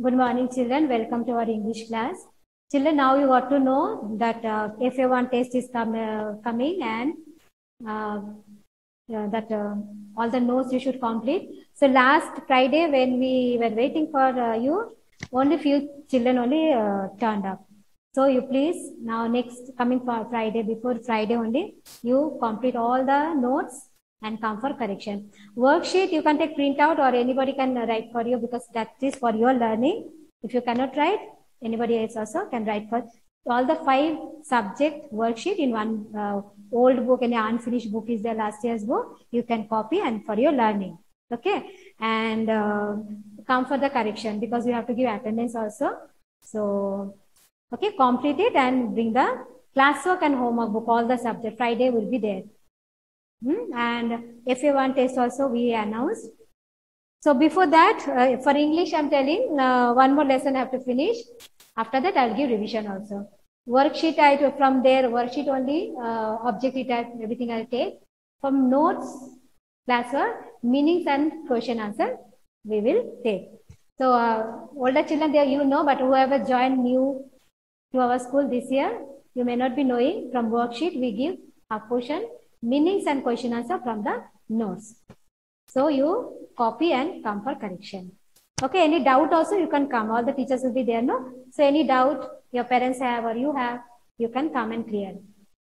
Good morning, children. Welcome to our English class. Children, now you got to know that FA1 test is coming and that all the notes you should complete. So last Friday when we were waiting for you, only few children only turned up. So you please now next coming for Friday, before Friday only, you complete all the notes and come for correction. Worksheet you can take print out or anybody can write for you because that is for your learning. If you cannot write, anybody else also can write for all the 5 subject worksheet in one old book, any unfinished book is there, last year's book, you can copy and for your learning. Okay, and come for the correction because you have to give attendance also. So okay, complete it and bring the classwork and homework book, all the subject. Friday will be there. And FA1 test also we announced. So before that, for English, I'm telling one more lesson I have to finish. After that, I'll give revision also. Worksheet, from there, worksheet only, objective type, everything I'll take. From notes, classwork, meanings and question answer, we will take. So older children, there you know, but whoever joined new to our school this year, you may not be knowing. From worksheet, we give a portion, meanings and question answer from the notes. So you copy and come for correction. Okay, any doubt also you can come. All the teachers will be there, no? So any doubt your parents have or you have, you can come and clear.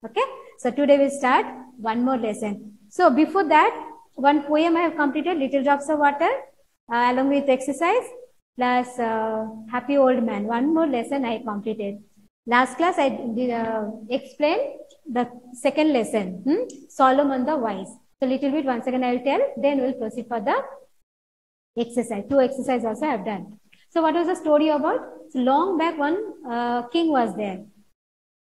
Okay, so today we start one more lesson. So before that, one poem I have completed, Little Drops of Water, along with exercise, plus Happy Old Man. One more lesson I completed. Last class I explained the second lesson, Solomon the Wise. So little bit once again I will tell, then we will proceed for the exercise. 2 exercises also I have done. So what was the story about? So long back one king was there.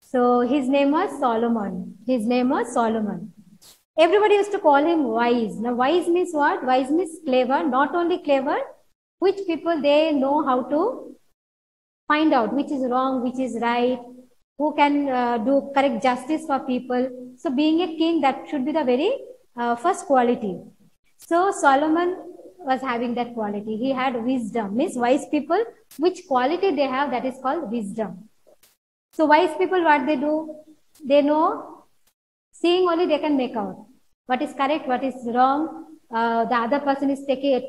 So his name was Solomon. His name was Solomon. Everybody used to call him wise. Now wise means what? Wise means clever. Not only clever, which people they know how to find out which is wrong, which is right, who can do correct justice for people. So being a king, that should be the very first quality. So Solomon was having that quality. He had wisdom. Means wise people, which quality they have, that is called wisdom. So wise people, what they do? They know, seeing only they can make out what is correct, what is wrong. The other person is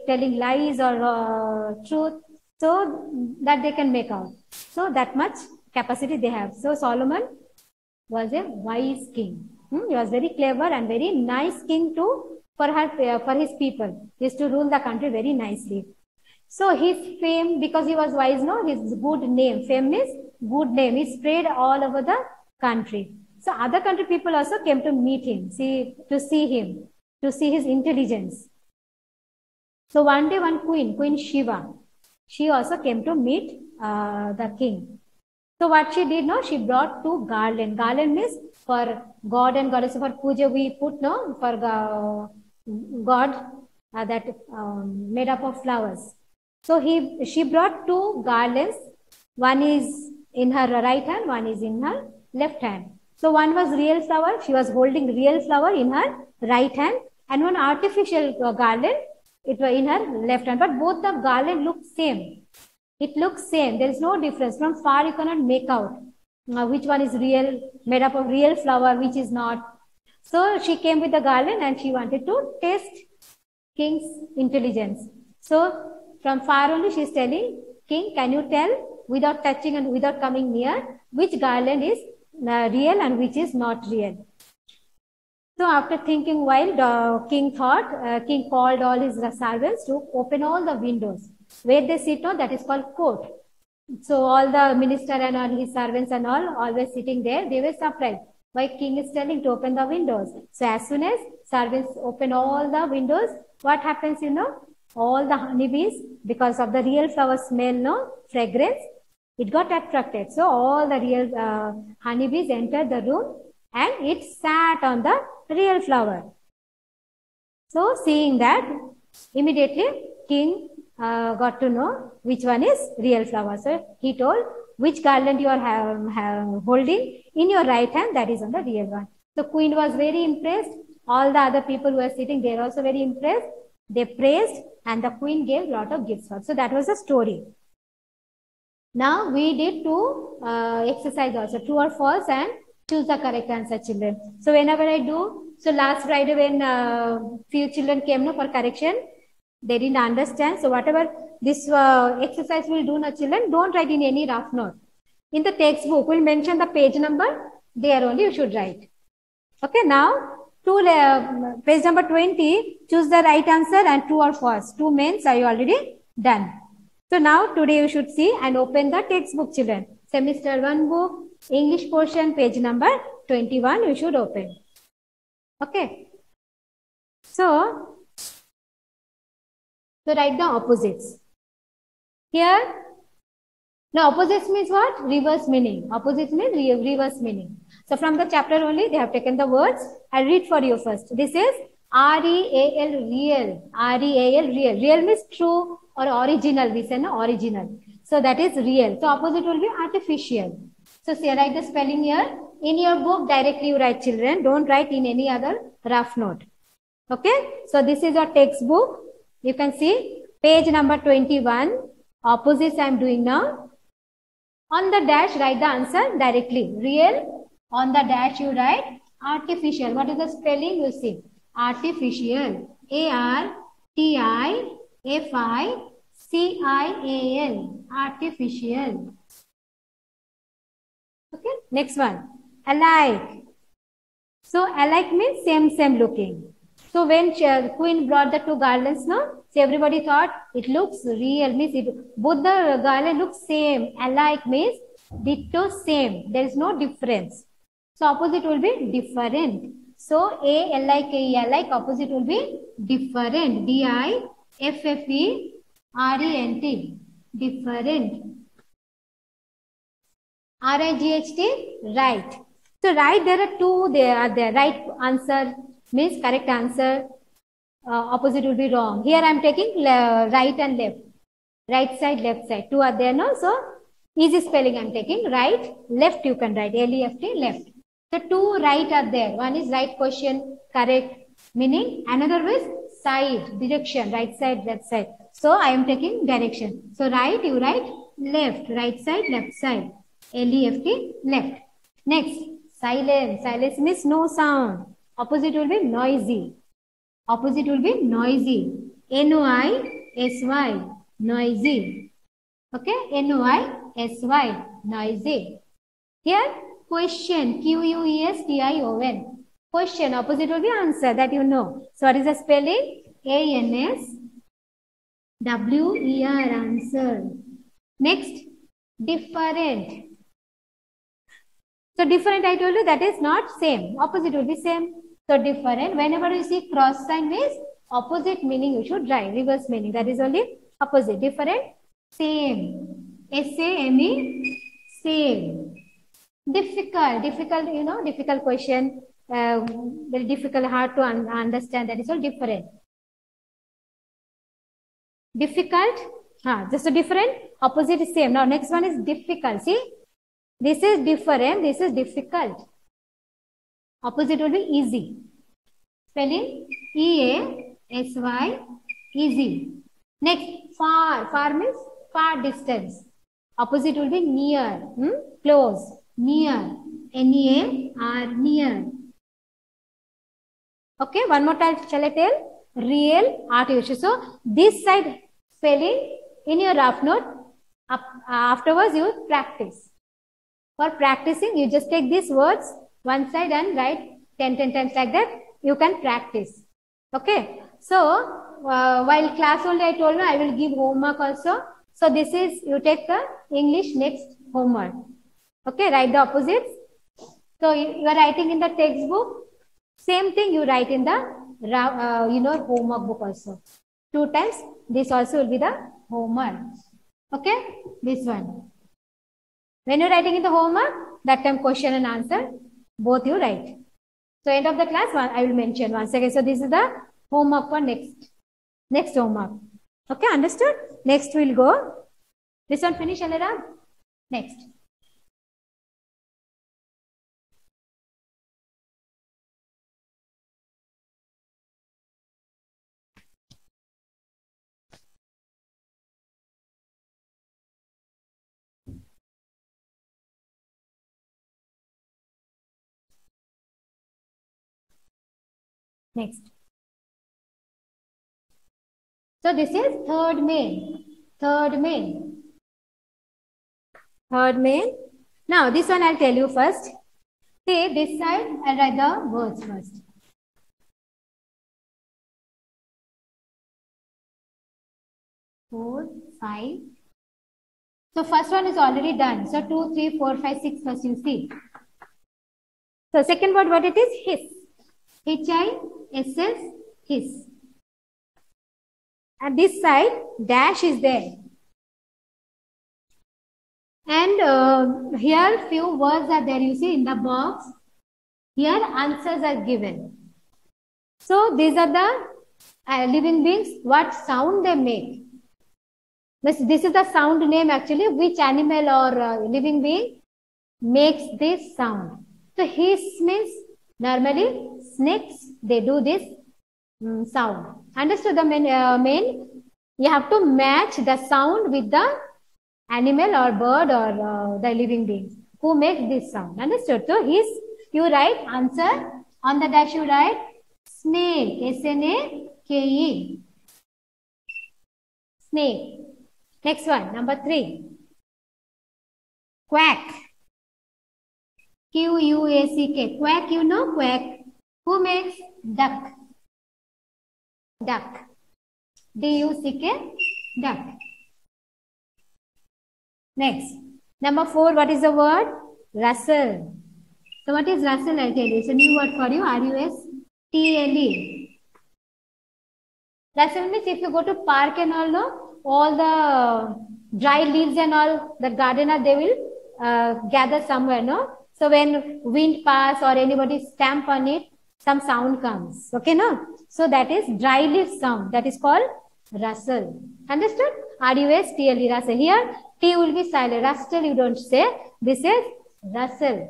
telling lies or truth. So that they can make out. So that much capacity they have. So Solomon was a wise king. He was very clever and very nice king too for his people. He used to rule the country very nicely. So his fame, because he was wise, no, his good name, fame is good name, is spread all over the country. So other country people also came to meet him, to see him, to see his intelligence. So one day one Queen Shiva, she also came to meet the king. So what she did, no, she brought 2 garland. Garland means for God and Goddess. For puja we put, no, for God that made up of flowers. So she brought 2 garlands. One is in her right hand, one is in her left hand. So one was real flower. She was holding real flower in her right hand, and one artificial garland, it was in her left hand. But both the garland look same. It looks same. There is no difference. From far you cannot make out which one is real, made up of real flower, which is not. So she came with the garland and she wanted to test king's intelligence. So from far only she is telling, King, can you tell without touching and without coming near which garland is real and which is not real? So after thinking while, the king thought, king called all his servants to open all the windows. Where they sit on, that is called court. So all the minister and all his servants and all always sitting there, they were surprised. Why king is telling to open the windows? So as soon as servants open all the windows, what happens, you know? All the honeybees, because of the real flower smell, no, fragrance, it got attracted. So all the real honeybees entered the room and it sat on the real flower. So seeing that, immediately king got to know which one is real flower. So he told, which garland you are holding in your right hand, that is on the real one. The queen was very impressed. All the other people who were sitting, they were also very impressed. They praised and the queen gave a lot of gifts. So that was the story. Now we did two exercise also, true or false, and choose the correct answer, children. So whenever I do, so last Friday when few children came no for correction, they didn't understand. So whatever this exercise will do, no children, don't write in any rough note. In the textbook, we'll mention the page number. There only you should write. Okay, now page number 20, choose the right answer and true or false. Two means are you already done. So now today you should see and open the textbook, children. Semester 1 book, English portion, page number 21, you should open. Okay. So write the opposites. Here, now opposites means what? Reverse meaning. Opposites means reverse meaning. So from the chapter only, they have taken the words. I'll read for you first. This is R-E-A-L, real. R-E-A-L, real. Real means true or original. We say no, original. So that is real. So opposite will be artificial. So say write the spelling here. In your book, directly you write, children. Don't write in any other rough note. Okay. So this is your textbook. You can see page number 21. Opposites I am doing now. On the dash, write the answer directly. Real. On the dash, you write artificial. What is the spelling? You see. Artificial. A-R-T-I-F-I-C-I-A-L. Artificial. Okay. Next one. Alike. So, alike means same looking. So, when Queen brought the two garlands, no? So, everybody thought it looks real. Means both the garland looks same. Alike means ditto same. There is no difference. So, opposite will be different. So, A-L-I-K-E, alike, opposite will be different. D-I-F-F-E-R-E-N-T. Different. R-I-G-H-T, right. So, right, there are two, there are there. Right answer means correct answer. Opposite will be wrong. Here I am taking right and left. Right side, left side. Two are there, no? So, easy spelling I am taking. Right, left you can write. L-E-F-T, left. So, two right are there. One is right question, correct meaning. Another is side, direction, right side, left side. So, I am taking direction. So, right, you write left, right side, left side. L-E-F-T, left. Next, silence. Silence means no sound. Opposite will be noisy. Opposite will be noisy. N-O-I-S-Y, noisy. Okay, N-O-I-S-Y, noisy. Here, question, Q-U-E-S-T-I-O-N. Question, opposite will be answer, that you know. So, what is the spelling? A-N-S-W-E-R, answer. Next, different. So, different I told you that is not same. Opposite will be same. So, different. Whenever you see cross sign means opposite meaning you should write. Reverse meaning. That is only opposite. Different. Same. S-A-M-E. Same. Difficult. Difficult, you know, difficult question. Very difficult, hard to understand. That is all different. Difficult. Just a different. Opposite is same. Now, next one is difficult. See. This is different. This is difficult. Opposite will be easy. Spelling E-A-S-Y, easy. Next, far. Far means far distance. Opposite will be near. Close. Near. N-E-A-R, near. Okay, one more time shall I tell? Real, artificial. So, this side spelling in your rough note, afterwards you practice. For practicing, you just take these words one side and write 10 times like that. You can practice. Okay. So, while class only I told you, I will give homework also. So, this is, you take the English next homework. Okay. Write the opposites. So, you are writing in the textbook. Same thing you write in the, homework book also. 2 times. This also will be the homework. Okay. This one. When you're writing in the homework, that time question and answer, both you write. So, end of the class, I will mention once again. So, this is the homework for next homework. Okay, understood? Next we'll go. This one finish, Alara? Next. Next. So this is third main. Third main. Third main. Now this one I'll tell you first. See this side, I'll write the words first. 4, 5. So first one is already done. So 2, 3, 4, 5, 6 first you see. So second word what it is? Hiss. H-I-S-S, hiss. At this side, dash is there. And here few words are there, you see in the box. Here answers are given. So these are the living beings, what sound they make. This is the sound name actually, which animal or living being makes this sound. So hiss means normally snakes, they do this sound. Understood the main? You have to match the sound with the animal or bird or the living beings who makes this sound. Understood? So hiss, you write answer. On the dash you write snake. S-N-A-K-E. Snake. Next one, number 3. Quack. Q-U-A-C-K. Quack, you know, quack. Who makes? Duck. Duck. D-U-C-K. Duck. Next. Number 4, what is the word? Rustle. So what is rustle? I'll tell you. It's a new word for you. R-U-S-T-L-E. Rustle means if you go to park and all, no, all the dry leaves and all, the gardener, they will gather somewhere, no? So when wind pass or anybody stamp on it, some sound comes. Okay, no? So that is dry leaf sound. That is called rustle. Understood? R-U-S-T-L-E, rustle. Here, T will be silent. Rustle, you don't say. This is rustle.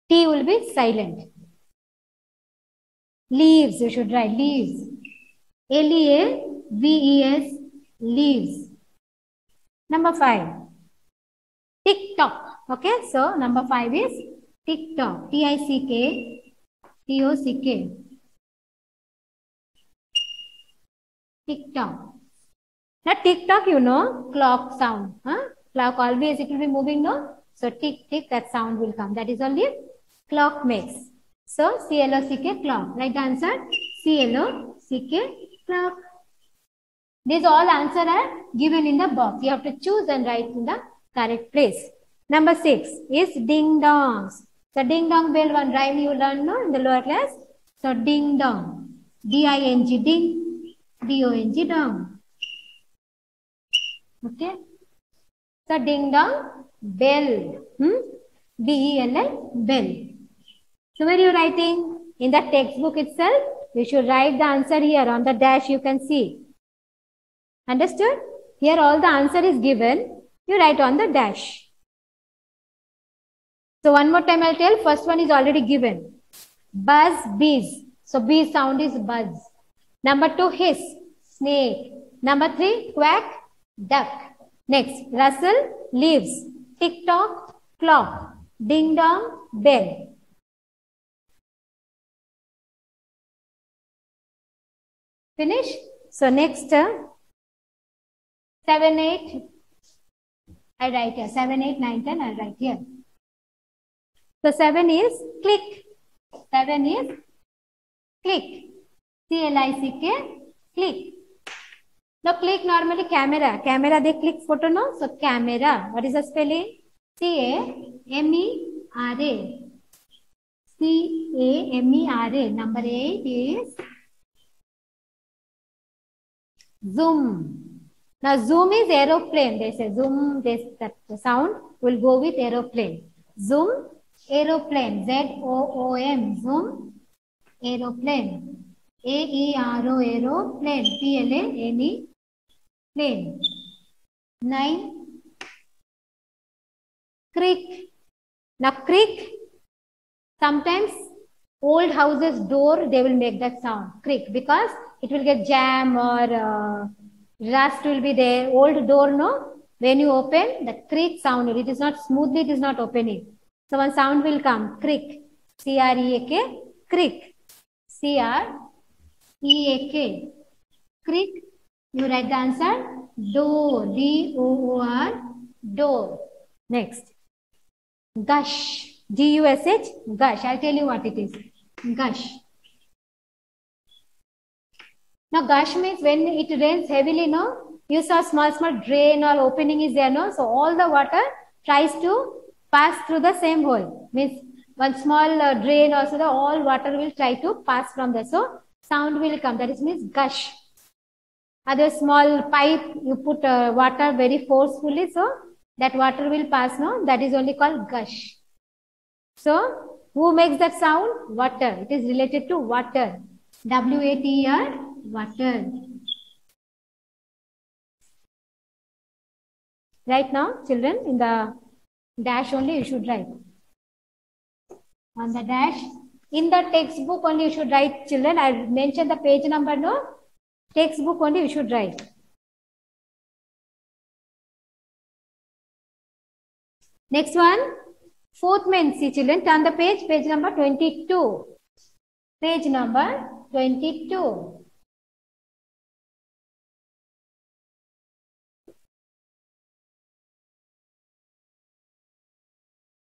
T will be silent. Leaves, you should write leaves. L-E-A-V-E-S, leaves. Number 5. Tick-tock. Okay, so number 5 is tick-tock. T-I-C-K, T-O-C-K. Tick-tock. Now tick-tock, you know, clock sound. Huh? Clock always, it will be moving, no? So tick-tick, that sound will come. That is only clock makes. So C-L-O-C-K, clock. Right answer, C-L-O-C-K, clock. These all answers are given in the box. You have to choose and write in the correct place. Number 6 is ding-dongs. So ding-dong bell, one rhyme you learn, no, in the lower class. So ding-dong. D-I-N-G, ding. D-O-N-G, dong. Okay. So ding-dong, bell. B-E-L-L, bell. So where are you writing? In the textbook itself, you should write the answer here. On the dash, you can see. Understood? Here all the answer is given. You write on the dash. So one more time I'll tell. First one is already given. Buzz, bees. So bee sound is buzz. Number 2, hiss, snake. Number 3, quack, duck. Next, rustle, leaves. Tick-tock, clock. Ding-dong, bell. Finish? So next, 7, 8. I write here. 7, 8, 9, 10. I write here. So 7 is click. 7 is click. C-L-I-C-K, click. Now click normally camera. Camera they click photo, no? So camera. What is the spelling? C-A-M-E-R-A. C-A-M-E-R-A. Number 8 is zoom. Now zoom is aeroplane. They say zoom, that sound will go with aeroplane. Zoom, aeroplane. Z-O-O-M. Zoom, aeroplane. A-E-R-O, aeroplane. P-L-A-N-E, plane. 9. Creak. Now creak. Sometimes old houses door, they will make that sound. Creak. Because it will get jam or rust will be there. Old door, no? When you open, the creak sound, it is not smoothly, it is not opening. So one sound will come. Creak. C-R-E-A-K. Creak. C-R. E-A-K. Creek. You write the answer. Door. D-O-O-R. Door. Next. Gush. G-U-S-H. Gush. I'll tell you what it is. Gush. Now, gush means when it rains heavily, no? You saw small drain or opening is there, no? So, all the water tries to pass through the same hole. Means one small drain also, the all water will try to pass from there. So, sound will come. That is means gush. Other small pipe, you put water very forcefully, so that water will pass, no? That is only called gush. So, who makes that sound? Water. It is related to water. W-A-T-E-R, water. Right now, children, in the dash only you should write. On the dash. In the textbook only you should write, children. I mentioned the page number, no? Textbook only you should write. Next one. Fourth main. See, children, turn the page. Page number 22. Page number 22.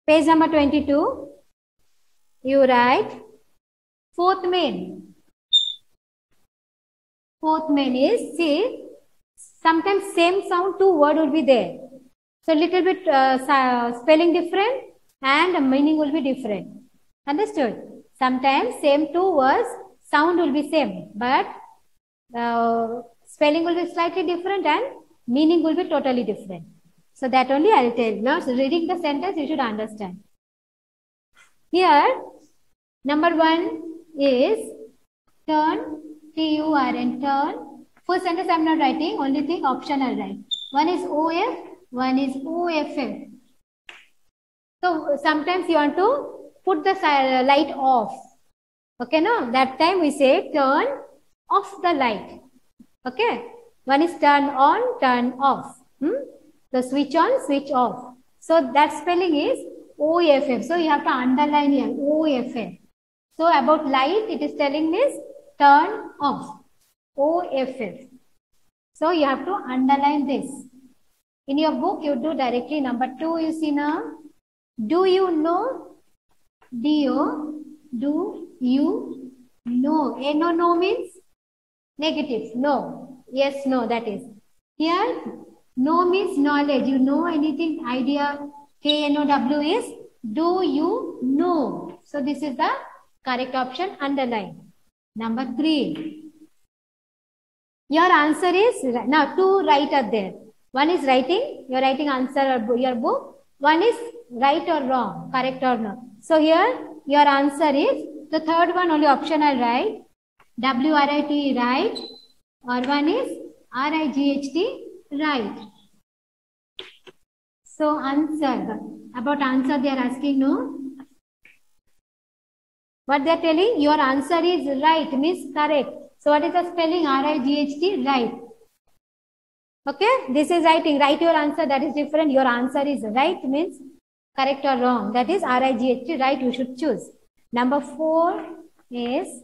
Page number 22. You write fourth main. Fourth main is, see, sometimes same sound, two words will be there. So, little bit spelling different and meaning will be different. Understood? Sometimes same two words, sound will be same, but spelling will be slightly different and meaning will be totally different. So, that only I will tell you. Now, so reading the sentence, you should understand. Here, number one is turn, T-U-R-N, turn. First sentence I am not writing, only thing option I will write. One is O-F, one is O-F-F. So, sometimes you want to put the light off. Okay, no? That time we say turn off the light. Okay? One is turn on, turn off. So, switch on, switch off. So, that spelling is O-F-F. So, you have to underline here, O-F-F. So, about light, it is telling this turn off, O-F-F. So, you have to underline this. In your book, you do directly. Number 2, you see now. Do you know? D-O. Do you know? N-O, no means negative. No. Yes, no, that is. Here, no means knowledge. You know anything, idea. K-N-O-W is do you know? So, this is the correct option, underline. Number 3. Your answer is, now 2 right are there. One is writing, you're writing answer or your book. One is right or wrong, correct or no. So, here your answer is, the third one only option I'll write, W-R-I-T, right, or one is R-I-G-H-T, right. So, answer, about answer they are asking, no. What they are telling, your answer is right, means correct. So, what is the spelling? R-I-G-H-T, right. Okay, this is writing, write your answer, that is different. Your answer is right means correct or wrong. That is R-I-G-H-T, right, you should choose. Number 4 is,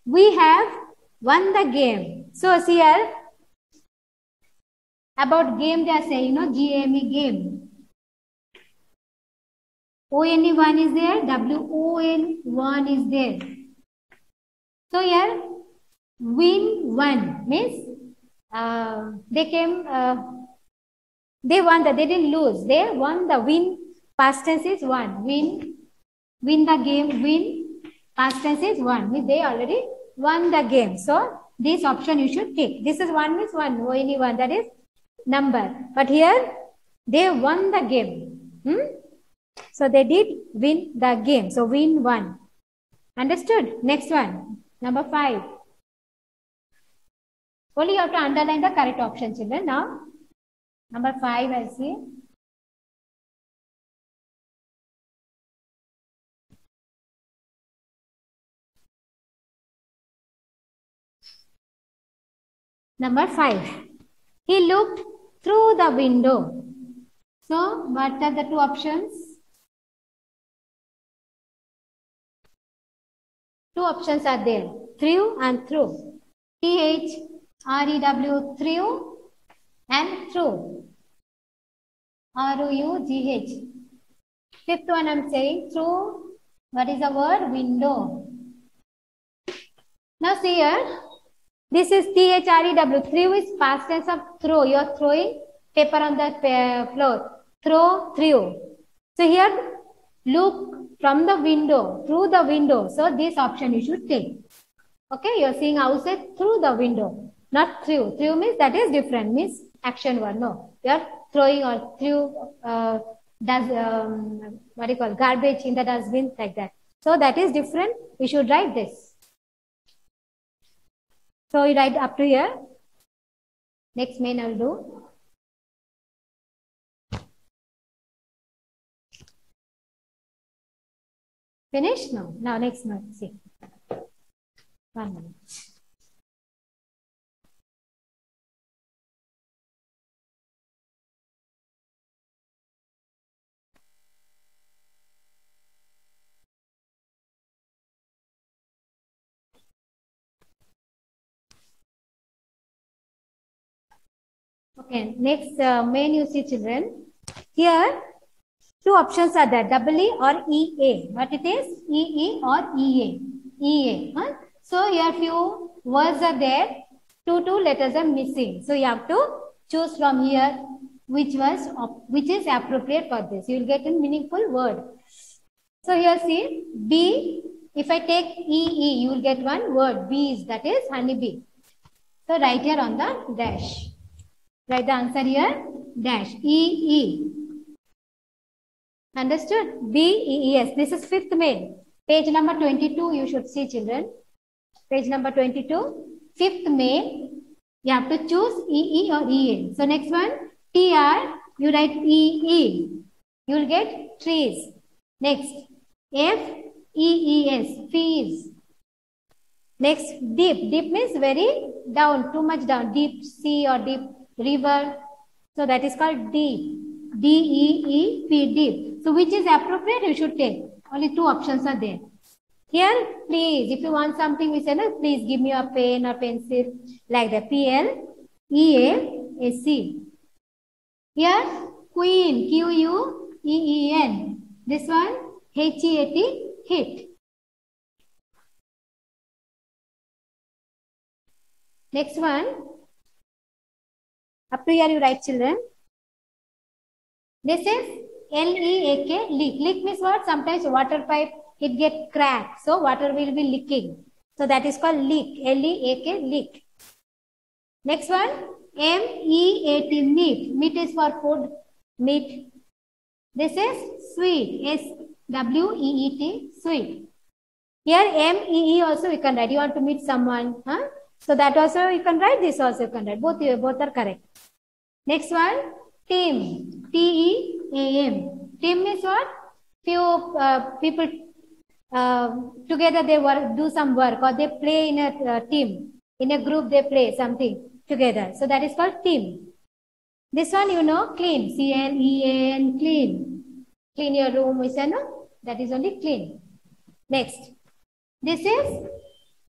we have won the game. So, see here, about game they are saying, you know, G-A-M-E, game. O-N-E 1 is there, W-O-N 1 is there. So, here, win 1 means, they came, they won the, they didn't lose, they won the win, past tense is 1, win the game, win, past tense is 1, means they already won the game. So, this option you should take. This is 1 means 1, only 1, that is number. But here, they won the game. So, they did win the game. So, win 1. Understood? Next one, number 5. Only you have to underline the correct option, children. Now, number 5, I see. Number 5. He looked through the window. So, what are the 2 options? 2 options are there. through and through. T-H-R-E-W, through and through. R-O-U-G-H. Fifth one I'm saying through. What is the word? Window. Now see here. This is T-H-R-E-W. Through is past tense of throw. You are throwing paper on the floor. Through. So here, look from the window, through the window. So this option you should take. Okay, you are seeing outside through the window, not through. Through means that is different, means action word. No, you are throwing or through what do you call, garbage in the dustbin, like that. So that is different. We should write this. So you write up to here. Next main I will do. Finish? No. Now next note. See. 1 minute. Okay, next main you see children. Here, two options are there, EE or EA. What it is? EE or EA. EA. Huh? So here few words are there, two letters are missing. So you have to choose from here which is appropriate for this. You will get a meaningful word. So here see, B, if I take EE, you will get one word, bees, that is honeybee. So write here on the dash. Write the answer here, dash, EE. Understood? B-E-E-S. This is fifth main. Page number 22, you should see children. Page number 22. Fifth main, you have to choose EE or EA. So next one, TR, you write EE. You will get trees. Next, F-E-E-S, fees. Next, deep. Deep means very down, too much down. Deep sea or deep river. So that is called deep. D-E-E-P, deep. So which is appropriate, you should take. Only two options are there. Here, please, if you want something, we say, no, please give me a pen or pencil, like that. P-L-E-A-S-C. Here, queen, Q-U-E-E-N. This one, H-E-A-T, hit. Next one, up to here you write children. This is L-E-A-K, leak. Leak means what? Sometimes water pipe, it get cracked. So water will be leaking. So that is called leak. L-E-A-K, leak. Next one, M-E-A-T, meat. Meat is for food. Meat. This is sweet. S-W-E-E-T, sweet. Here M-E-E also we can write. You want to meet someone. Huh? So that also you can write. This also you can write. Both are correct. Next one, team. T-E-A-M. Team means what? Few people together they do some work, or they play in a team. In a group they play something together. So that is called team. This one you know, clean. C-L-E-A-N, clean. Clean your room, we say no? That is only clean. Next. This is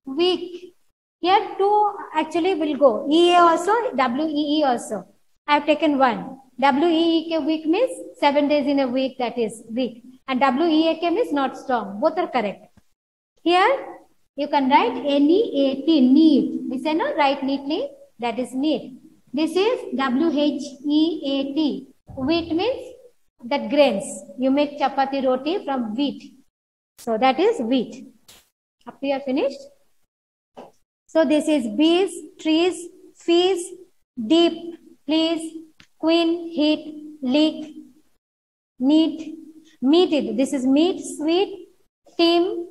week. Here two actually will go. E-A also, W-E-E also. I have taken one. W-E-E-K, week means 7 days in a week, that is week. And W-E-A-K means not strong. Both are correct. Here you can write N-E-A-T, neat. We say no, write neatly, that is neat. This is W-H-E-A-T. Wheat means that grains. You make chapati roti from wheat. So that is wheat. Up here finished. So this is bees, trees, fees, deep, please, queen, heat, leak, neat, meated. This is meat, sweet, team,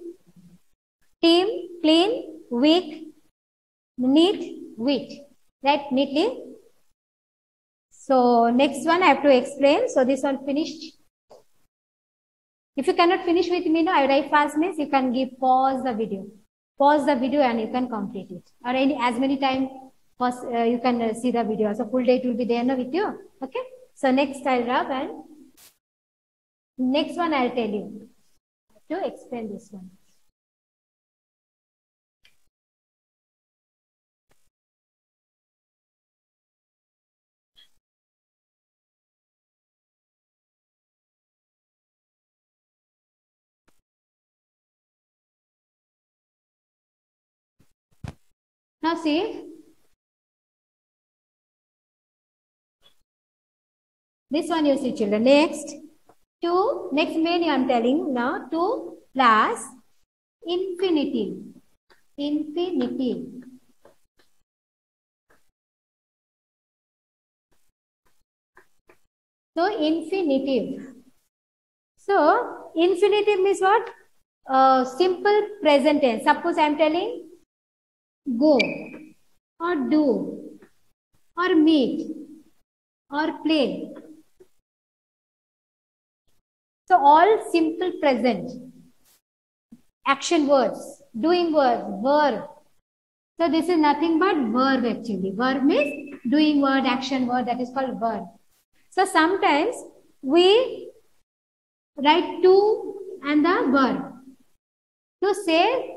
clean, weak, neat, wheat. Right, neatly. So next one I have to explain. So this one finished. If you cannot finish with me, no, I write fast means you can pause the video. Pause the video and you can complete it. Or as many times you can see the video. So full day it will be there no, with you. Okay. So next I'll rub and next one I'll tell you to explain this one. Now see. This one you see, children. Next. 2. Next main I am telling now. 2 plus infinitive. Infinitive. So, infinitive. So, infinitive means what? Simple present tense. Suppose I am telling go or do or meet or play. So, all simple present. Action words, doing words, verb. So, this is nothing but verb actually. Verb means doing word, action word, that is called verb. So, sometimes we write to and the verb to say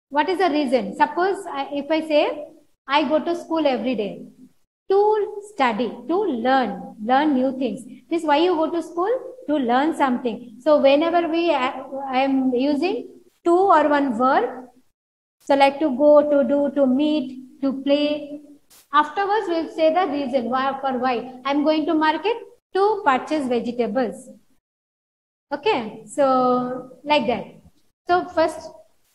what is the reason. Suppose if I say I go to school every day to study, to learn new things. This is why you go to school, to learn something. So whenever I am using to or one verb, so like to go, to do, to meet, to play. Afterwards we'll say the reason for why. I'm going to market to purchase vegetables. Okay, so like that. So first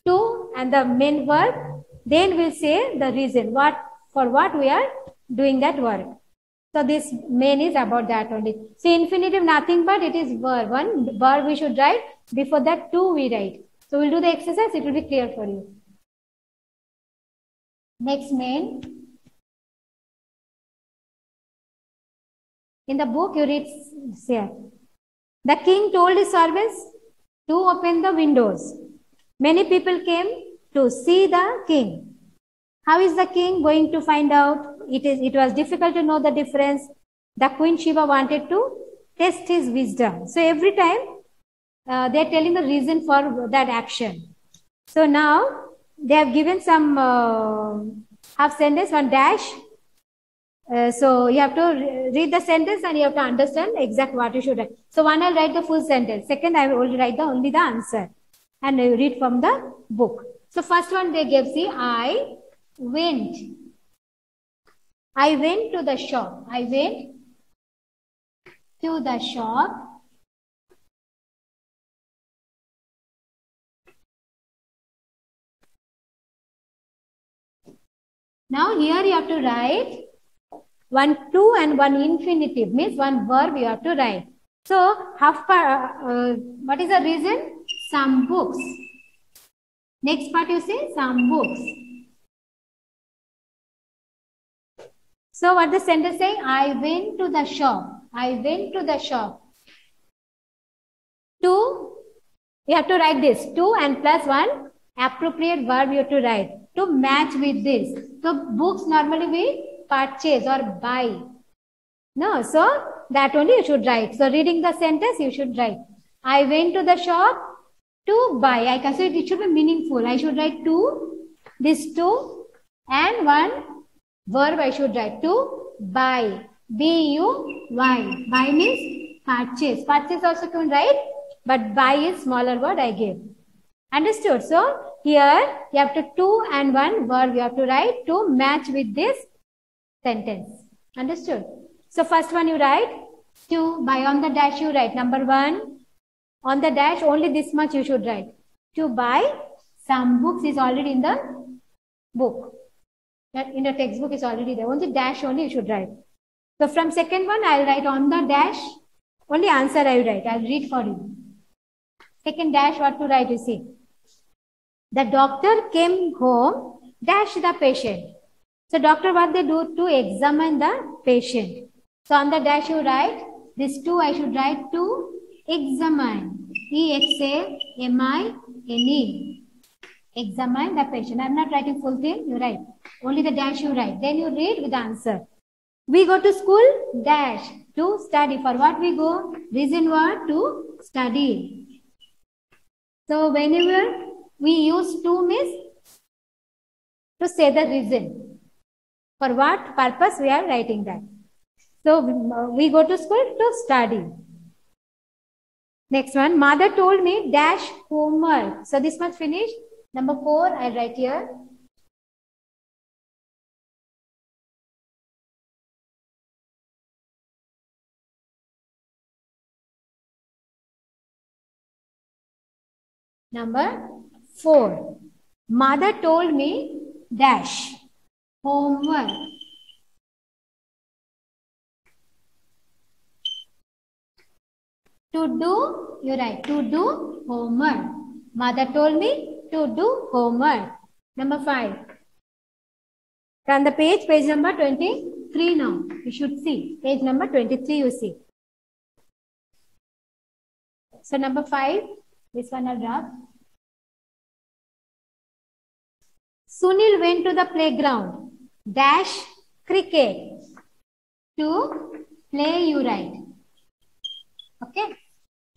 to and the main verb, then we'll say the reason for what we are doing that work. So this main is about that only. So infinitive nothing but it is verb. One verb we should write, before that to we write. So we'll do the exercise, it will be clear for you. Next main. In the book you read here. The king told his servants to open the windows. Many people came to see the king. How is the king going to find out? It was difficult to know the difference. The Queen Shiva wanted to test his wisdom. So every time they are telling the reason for that action. So now they have given some half sentence, one dash. So you have to read the sentence and you have to understand exact what you should write. So one I'll write the full sentence. Second I will write only the answer and I read from the book. So first one they gave, see, I went to the shop. I went to the shop. Now here you have to write one to and one infinitive, means one verb you have to write. So what is the reason? Some books. Next part you say some books. So what the sentence say? I went to the shop. I went to the shop. To, you have to write this. To and plus one appropriate verb you have to write. To match with this. So books normally we purchase or buy. No, so that only you should write. So reading the sentence you should write. I went to the shop to buy. I consider it should be meaningful. I should write to, this to, and one verb I should write to buy. B-U-Y. Buy means purchase. Purchase also can write, but buy is smaller word I gave. Understood? So here you have to two and one verb you have to write to match with this sentence. Understood? So first one you write to buy, on the dash you write number 1. On the dash only this much you should write. To buy some books is already in the book. That in the textbook is already there. Only dash only you should write. So from second one I will write on the dash. Only answer I will write. I will read for you. Second dash what to write you see. The doctor came home dash the patient. So doctor what they do? To examine the patient. So on the dash you write this two I should write to examine. E-X-A-M-I-N-E. Examine the patient. I am not writing full thing. You write. Only the dash you write. Then you read with the answer. We go to school dash to study. For what we go? Reason what? To study. So whenever we use to means to say the reason. For what purpose we are writing that. So we go to school to study. Next one, mother told me dash homework. So this much finished. Number 4, I write here. Number 4. Mother told me dash homework. To do, you write to do homework. Mother told me to do homework. Number 5. Turn the page number 23 now. You should see. Page number 23 you see. So number 5, this one I'll drop. Sunil went to the playground. Dash cricket. To play, you write. Okay.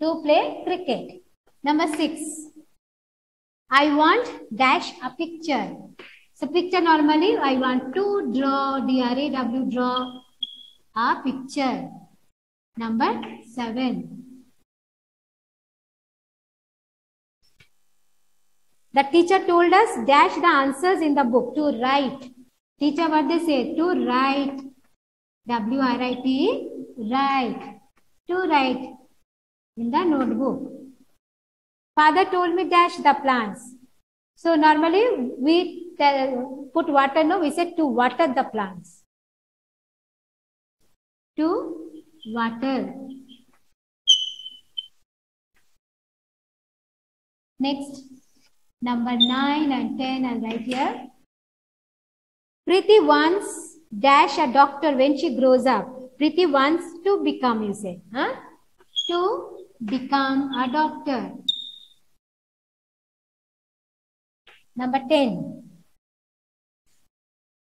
To play cricket. Number 6. I want dash a picture. So picture normally I want to draw, D-R-A-W, draw a picture. Number 7. The teacher told us dash the answers in the book, to write. Teacher, what they say? To write. W-R-I-T-E, write. To write in the notebook. Father told me dash the plants. So normally we put water, no, we said to water the plants. To water. Next. Number 9 and 10 I'll write here. Preeti wants dash a doctor when she grows up. Preeti wants to become, you say. Huh? To become a doctor. Number 10.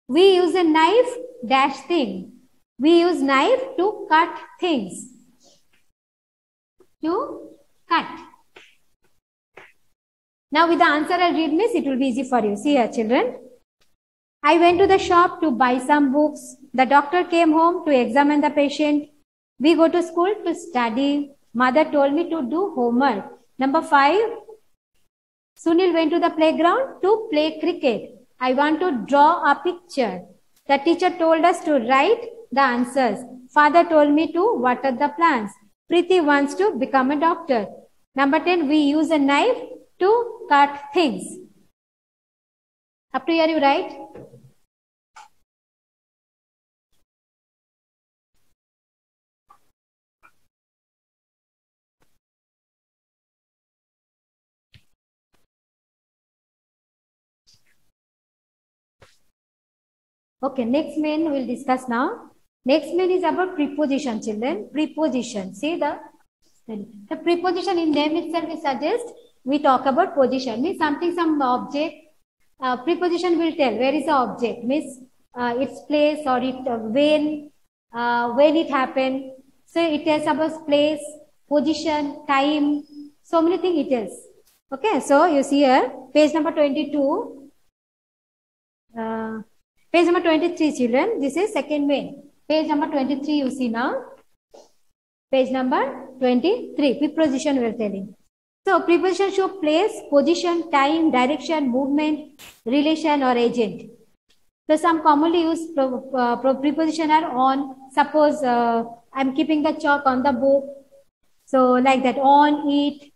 We use a knife dash thing. We use knife to cut things. To cut. Now with the answer I'll read, miss, it will be easy for you. See here, children. I went to the shop to buy some books. The doctor came home to examine the patient. We go to school to study. Mother told me to do homework. Number 5. Sunil went to the playground to play cricket. I want to draw a picture. The teacher told us to write the answers. Father told me to water the plants. Preeti wants to become a doctor. Number 10. We use a knife to cut things. Up to here you write. Okay, next main we'll discuss now. Next main is about preposition, children. Preposition. See the preposition in name itself we suggest we talk about position. Means something, some object. Preposition will tell where is the object. Means its place or it when it happened. So it tells about place, position, time. So many things it tells. Okay, so you see here page number 22. Page number 23, children. This is second main. Page number 23 you see now. Page number 23. Preposition we are telling. So preposition show place, position, time, direction, movement, relation or agent. So some commonly used preposition are on. Suppose I'm keeping the chalk on the book. So like that, on, it,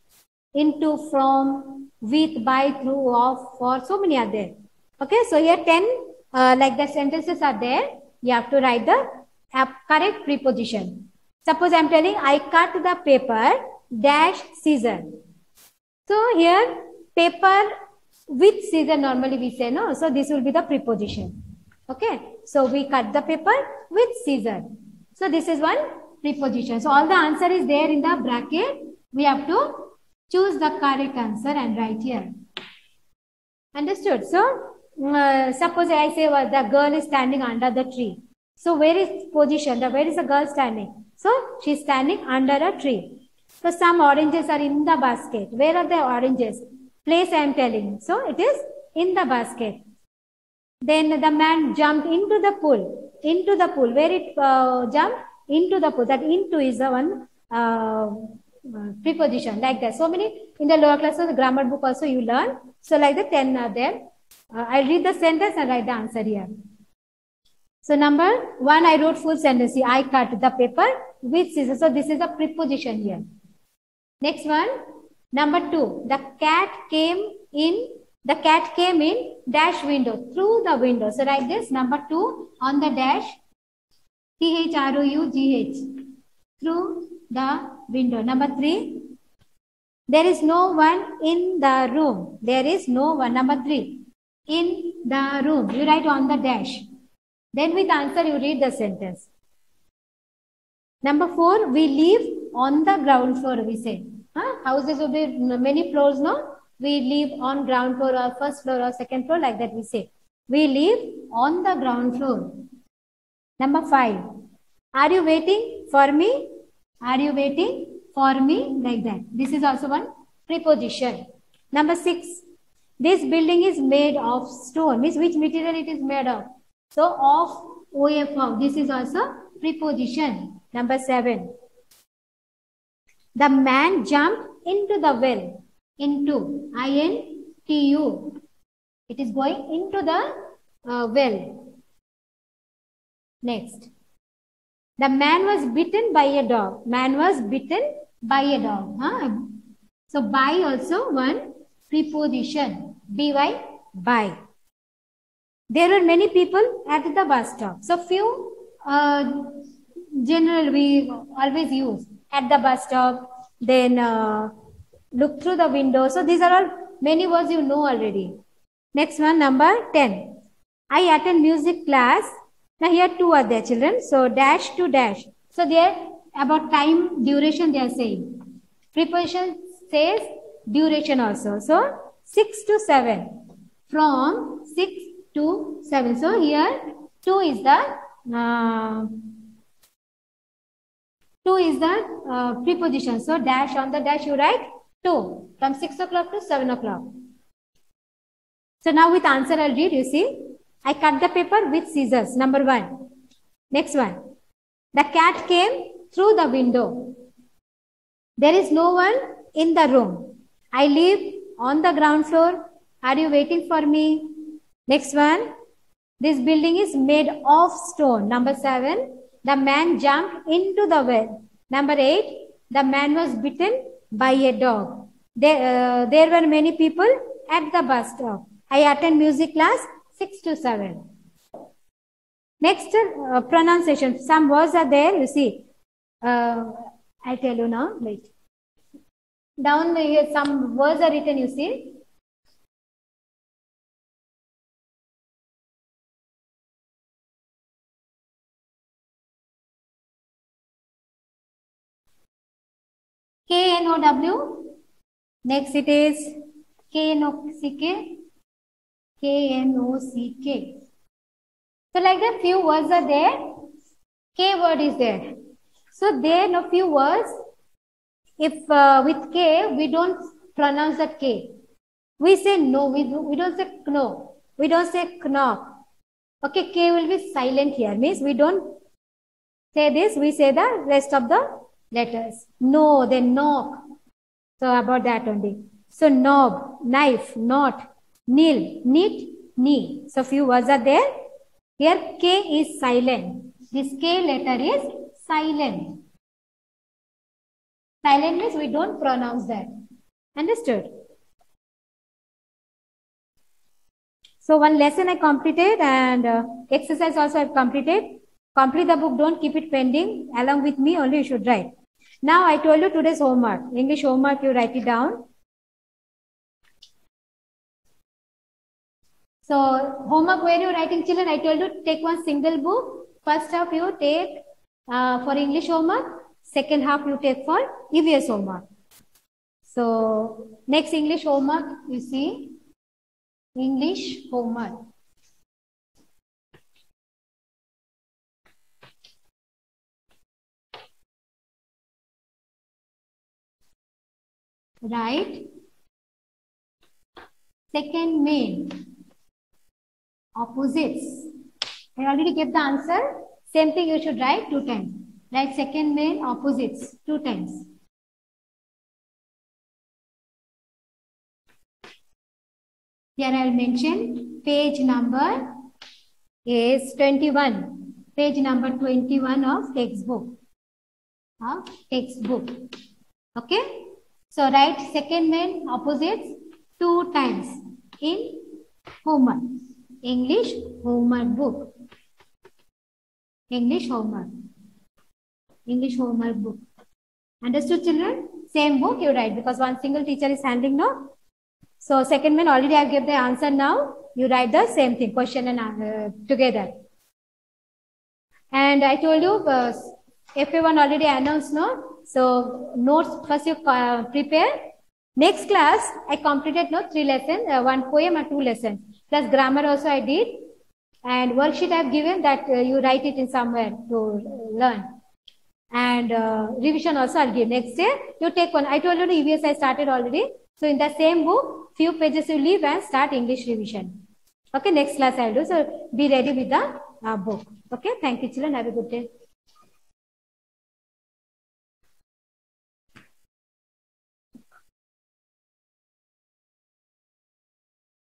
into, from, with, by, through, of, for. So many are there. Okay, so here 10 like the sentences are there. You have to write the correct preposition. Suppose I'm telling I cut the paper dash scissor. So here paper with scissor normally we say no. So this will be the preposition. Okay. So we cut the paper with scissor. So this is one preposition. So all the answer is there in the bracket. We have to choose the correct answer and write here. Understood? So suppose I say the girl is standing under the tree. So where is position? Where is the girl standing? So she is standing under a tree. So some oranges are in the basket. Where are the oranges? Place I am telling. So it is in the basket. Then the man jumped into the pool. Into the pool. Where it jumped? Into the pool. That into is the one preposition. Like that. So many in the lower classes, the grammar book also you learn. So like the 10 are there. I'll read the sentence and write the answer here. So number 1, I wrote full sentence. I cut the paper with scissors. So this is a preposition here. Next one, Number 2, the cat came in dash window, through the window. So write this, number 2 on the dash, THROUGH, through the window. Number 3, there is no one in the room. There is no one. Number 3, in the room. You write on the dash. Then with answer, you read the sentence. Number 4, we live on the ground floor, we say. Houses will be many floors, no? We live on ground floor or first floor or second floor, like that we say. We live on the ground floor. Number 5, are you waiting for me? Are you waiting for me? Like that. This is also one preposition. Number 6, this building is made of stone. Means which material it is made of? So of OFO. This is also preposition. Number 7, the man jumped into the well. Into, INTU. It is going into the well. Next, the man was bitten by a dog. Man was bitten by a dog. So by also one preposition. By, by. There were many people at the bus stop. So few general we always use at the bus stop. Then look through the window. So these are all many words you know already. Next one, number 10. I attend music class. Now here 2 are there, children. So dash to dash. So there about time duration they are saying. Preposition says duration also. So 6 to 7. From 6 to 7. So here 2 is the preposition. So dash on the dash you write 2 from 6 o'clock to 7 o'clock. So now with answer I'll read. You see, I cut the paper with scissors. Number 1. Next one. The cat came through the window. There is no one in the room. I live on the ground floor. Are you waiting for me? Next one. This building is made of stone. Number 7. The man jumped into the well. Number 8. The man was bitten by a dog. There were many people at the bus stop. I attend music class 6 to 7. Next, pronunciation. Some words are there. You see. I tell you now. Wait. Down here, some words are written. You see. KNOW. Next it is KNOCK. KNOCK. So like that few words are there. K word is there. So there are few words. If with K we don't pronounce that K. We say no. We don't say kno. We don't say knock. Okay, K will be silent here. Means we don't say this. We say the rest of the letters. No, then knock. So about that only. So knob, knife, knot, nil, knit, knee. So few words are there. Here K is silent. This K letter is silent. Silent means we don't pronounce that. Understood? So one lesson I completed and exercise also I have completed. Complete the book. Don't keep it pending. Along with me only you should write. Now I told you today's homework. English homework, you write it down. So homework where you writing, children, I told you take one single book. First half you take for English homework. Second half you take for EVS homework. So next English homework, you see, English homework. Right. Second main. Opposites. I already gave the answer. Same thing you should write 2 times. Write second main opposites 2 times. Here I will mention page number is 21. Page number 21 of textbook. Okay. So write second main opposites 2 times in homework. English homework book. English homework. English homework book. Understood, children? Same book you write because one single teacher is handling now. So second main already I gave the answer now. You write the same thing, question and together. And I told you FA1 already announced, no? So notes first you prepare. Next class I completed 3 lessons, 1 poem and 2 lessons. Plus grammar also I did. And worksheet I have given that you write it in somewhere to learn. And revision also I'll give. Next day you take one. I told you the EVS I started already. So in the same book, few pages you leave and start English revision. Okay, next class I'll do. So be ready with the book. Okay, thank you children. Have a good day.